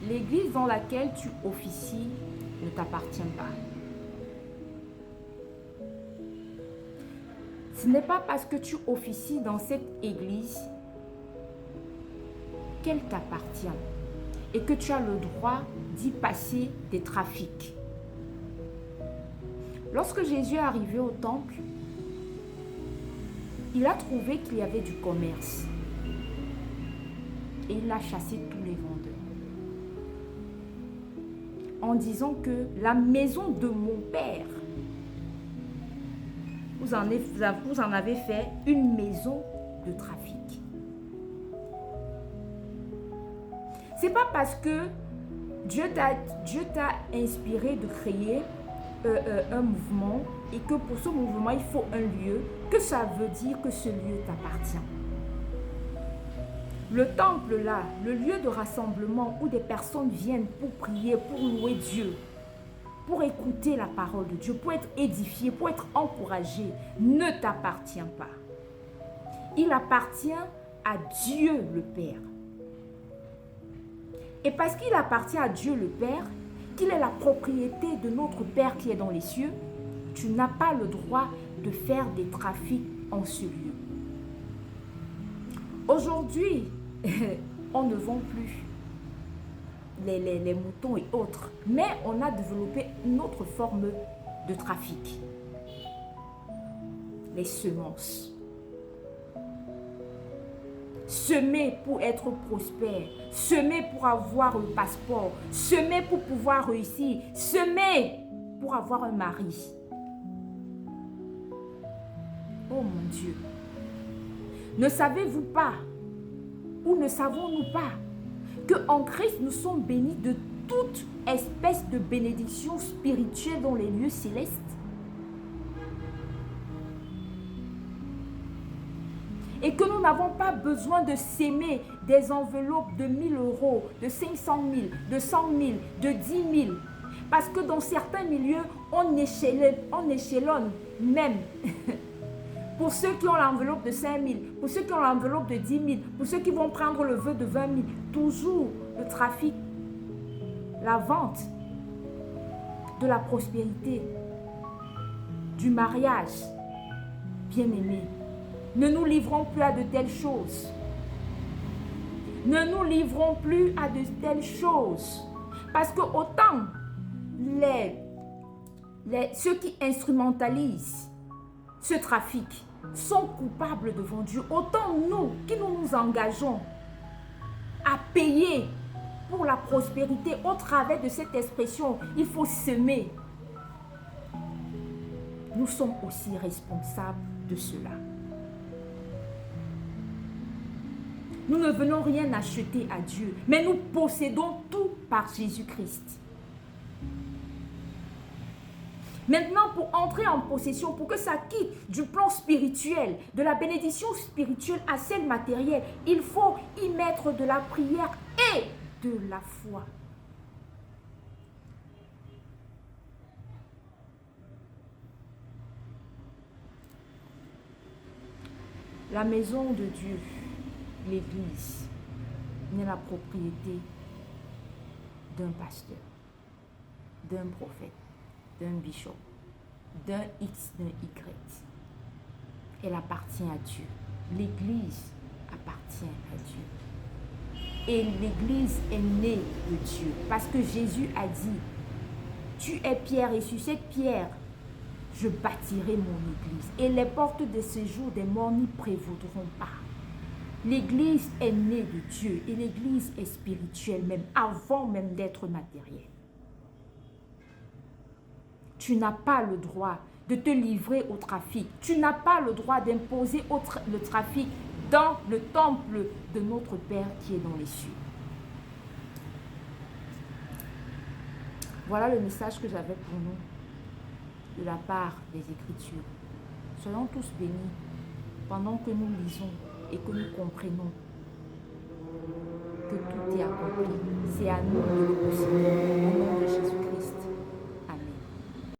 l'église dans laquelle tu officies ne t'appartient pas. Ce n'est pas parce que tu officies dans cette église qu'elle t'appartient et que tu as le droit d'y passer des trafics. Lorsque Jésus est arrivé au temple, il a trouvé qu'il y avait du commerce et il a chassé tous les vendeurs en disant que la maison de mon père, vous en avez fait une maison de trafic. C'est pas parce que Dieu t'a inspiré de créer un mouvement et que pour ce mouvement il faut un lieu, que ça veut dire que ce lieu t'appartient. Le temple là, le lieu de rassemblement où des personnes viennent pour prier, pour louer Dieu, pour écouter la parole de Dieu, pour être édifié, pour être encouragé, ne t'appartient pas. Il appartient à Dieu le Père. Et parce qu'il appartient à Dieu le Père, qu'il est la propriété de notre Père qui est dans les cieux, tu n'as pas le droit de faire des trafics en ce lieu. Aujourd'hui, on ne vend plus les moutons et autres, mais on a développé une autre forme de trafic. Les semences. Semer pour être prospère, semer pour avoir le passeport, semer pour pouvoir réussir, semer pour avoir un mari. Oh mon Dieu, ne savez-vous pas, ou ne savons-nous pas, qu'en Christ nous sommes bénis de toute espèce de bénédiction spirituelle dans les lieux célestes? Et que nous n'avons pas besoin de s'aimer des enveloppes de 1000 euros, de 500 000, de 100 000, de 10 000. Parce que dans certains milieux, on échelonne même. Pour ceux qui ont l'enveloppe de 5 000, pour ceux qui ont l'enveloppe de 10 000, pour ceux qui vont prendre le vœu de 20 000. Toujours le trafic, la vente, de la prospérité, du mariage. Bien-aimé, ne nous livrons plus à de telles choses. Ne nous livrons plus à de telles choses. Parce que autant ceux qui instrumentalisent ce trafic sont coupables devant Dieu, autant nous qui nous engageons à payer pour la prospérité au travers de cette expression, il faut semer. Nous sommes aussi responsables de cela. Nous ne venons rien acheter à Dieu, mais nous possédons tout par Jésus-Christ. Maintenant, pour entrer en possession, pour que ça quitte du plan spirituel, de la bénédiction spirituelle à celle matérielle, il faut y mettre de la prière et de la foi. La maison de Dieu, l'Église, n'est la propriété d'un pasteur, d'un prophète, d'un bishop, d'un X, d'un Y. Elle appartient à Dieu. L'Église appartient à Dieu. Et l'Église est née de Dieu. Parce que Jésus a dit, tu es pierre et sur cette pierre, je bâtirai mon Église. Et les portes de séjour des morts n'y prévaudront pas. L'Église est née de Dieu et l'Église est spirituelle même avant même d'être matérielle. Tu n'as pas le droit de te livrer au trafic. Tu n'as pas le droit d'imposer le trafic dans le temple de notre Père qui est dans les cieux. Voilà le message que j'avais pour nous de la part des Écritures. Soyons tous bénis pendant que nous lisons et que nous comprenons que tout est accompli. C'est à nous de le posséder. Au nom de Jésus.